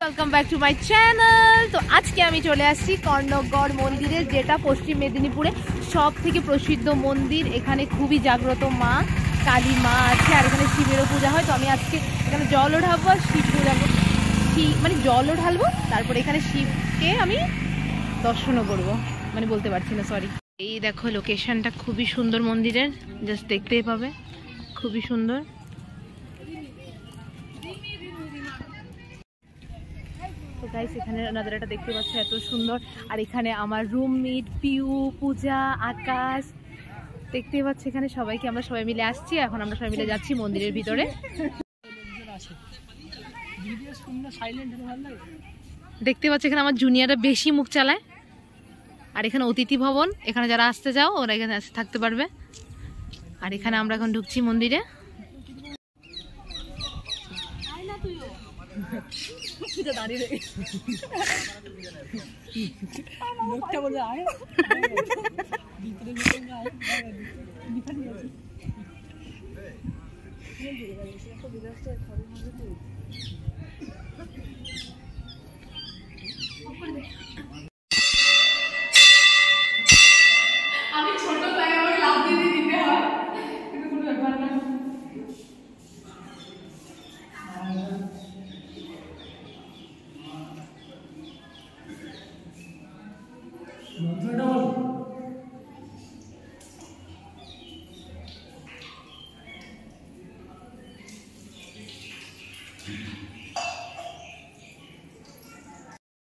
Welcome back to my channel. তো আজকে আমি চলে আসছি কর্ণগড় মন্দিরে, যেটা পশ্চিম মেদিনীপুরে সব থেকে প্রসিদ্ধ মন্দির। এখানে খুবই জাগ্রত মা কালী মা আছে, আর এখানে শিবেরও পূজা হয়। তো আমি আজকে এখানে জলও ঢালবো আর শিব পূজা মানে জলও ঢালবো, তারপরে এখানে শিবকে আমি দর্শনও করবো, মানে বলতে পারছি না, সরি। এই দেখো লোকেশনটা খুবই সুন্দর মন্দিরের, জাস্ট দেখতেই পাবে, খুবই সুন্দর। তো গাইস এখানে নাজারাটা দেখতে পাচ্ছ এত সুন্দর। আর এখানে আমার রুমমেট পিউ, পূজা, আকাশ দেখতে পাচ্ছ। এখানে সবাইকে আমরা সবাই মিলে আসছি, এখন আমরা সবাই মিলে যাচ্ছি মন্দিরের ভিতরে। দেখতে পাচ্ছ এখানে আমার জুনিয়ররা বেশি মুখ চালায়। আর এখানে অতিথি ভবন, এখানে যারা আসতে চাও ওরা এখানে থাকতে পারবে। আর এখানে আমরা এখন ঢুকছি মন্দিরে। আমি ছোট তাই আমাকে লাভ দিয়ে দিতে হয়, কিন্তু কোনো ব্যাপার না।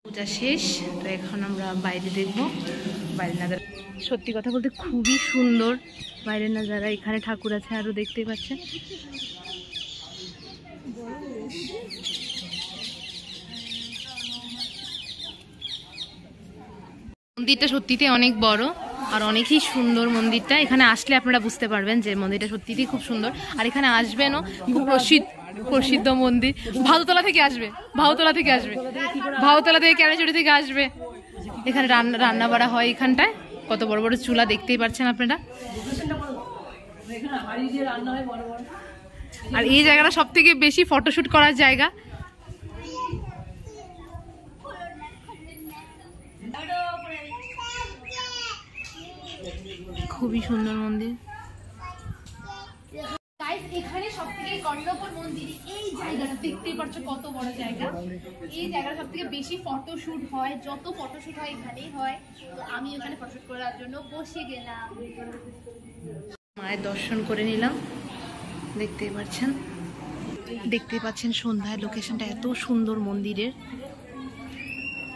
পূজা শেষ, তো এখন আমরা বাইরে দেখবো বাইরের নাজারা। সত্যি কথা বলতে খুবই সুন্দর বাইরের নাজারা। এখানে ঠাকুর আছে আরো, দেখতেই পাচ্ছেন। মন্দিরটা সত্যিতে অনেক বড় আর অনেকই সুন্দর মন্দিরটা। এখানে আসলে আপনারা বুঝতে পারবেন যে মন্দিরটা সত্যিতেই খুব সুন্দর। আর এখানে আসবেনও, খুব প্রসিদ্ধ মন্দির। ভাউতলা থেকে আসবে, ভাউতলা থেকে ক্যানাচুরি থেকে আসবে। এখানে রান্না বাড়া হয় এখানটায়, কত বড় বড় চুলা দেখতেই পাচ্ছেন আপনারা। আর এই জায়গাটা সব থেকে বেশি ফটোশুট করার জায়গা। খুবই সুন্দর মন্দির। এখানে সব থেকে কর্ণগড় মন্দিরে এই জায়গাটা দেখতেই পাচ্ছ কত বড় জায়গা। এই জায়গাটা সব থেকে বেশি ফটোশুট হয়, যত ফটোশুট হয় এখানেই হয়। তো আমি এখানে ফটোশুট করার জন্য বসে গেলাম। মায়ের দর্শন করে নিলাম, দেখতেই পাচ্ছেন সন্ধ্যায় লোকেশনটা এত সুন্দর মন্দিরের,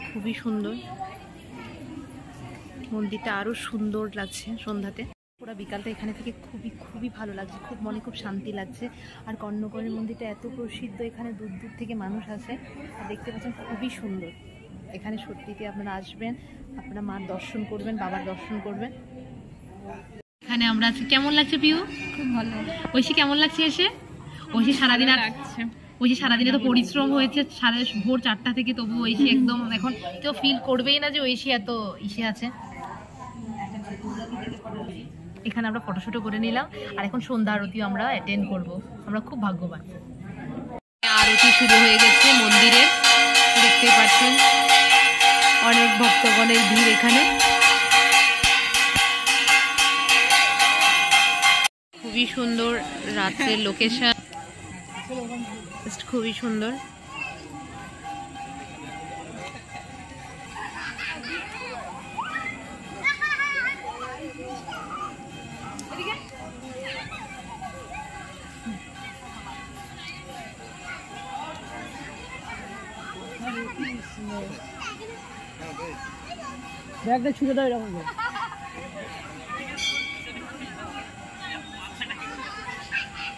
খুবই সুন্দর। মন্দিরটা আরো সুন্দর লাগছে সন্ধ্যাতে। পুরো বিকালটা এখানে থেকে খুবই ভালো লাগছে, খুব শান্তি লাগছে। আর কর্ণগড়ের মন্দিরটা এত প্রসিদ্ধ, এখানে দূর দূর থেকে মানুষ আসে। আর দেখতে পাচ্ছেন খুবই সুন্দর। এখানে সত্যিতে আপনারা আসবেন, আপনারা মার দর্শন করবেন, বাবার দর্শন করবেন। এখানে আমরা আছি। কেমন লাগছে পিউ? খুব ভালো। ঐশী কেমন লাগছে এসে? ঐশী সারাদিন লাগছে, ঐশী সারাদিনে তো পরিশ্রম হয়েছে, ভোর 4টা থেকে, তবু ঐশী একদম এখন কেউ ফিল করবেই না যে ঐশী এত ইসে আছে। এখানে আমরা ফটোশুটও করে নিলাম, আর এখন সন্ধ্যা আরতিও আমরা অ্যাটেন্ড করব। আমরা খুব ভাগ্যবান। আরতি শুরু হয়ে গেছে মন্দিরে, দেখতেই পাচ্ছেন অনেক ভক্তগণের ভিড় এখানে। খুবই সুন্দর রাতের লোকেশন, খুবই সুন্দর। ব্যাগটা ছুঁড়ে দাও এরকম করে।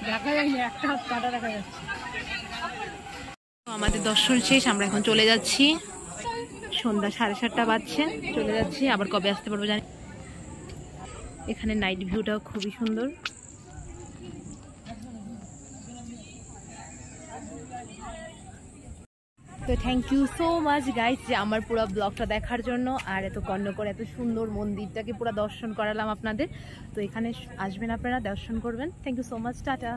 দেখা যায়নি, একটা হাত কাটা দেখা যাচ্ছে। আমাদের দর্শন শেষ, আমরা এখন চলে যাচ্ছি। সন্ধ্যা 7:30 বাজছে, চলে যাচ্ছি। আবার কবে আসতে পারবো জানি। এখানে নাইট ভিউটাও খুবই সুন্দর। তো thank you so much guys যে আমার পুরো ব্লগটা দেখার জন্য, আর এত কর্ণগড় এত সুন্দর মন্দিরটাকে পুরো দর্শন করালাম আপনাদের। তো এখানে আসবেন আপনারা, দর্শন করবেন। Thank you so much, tata.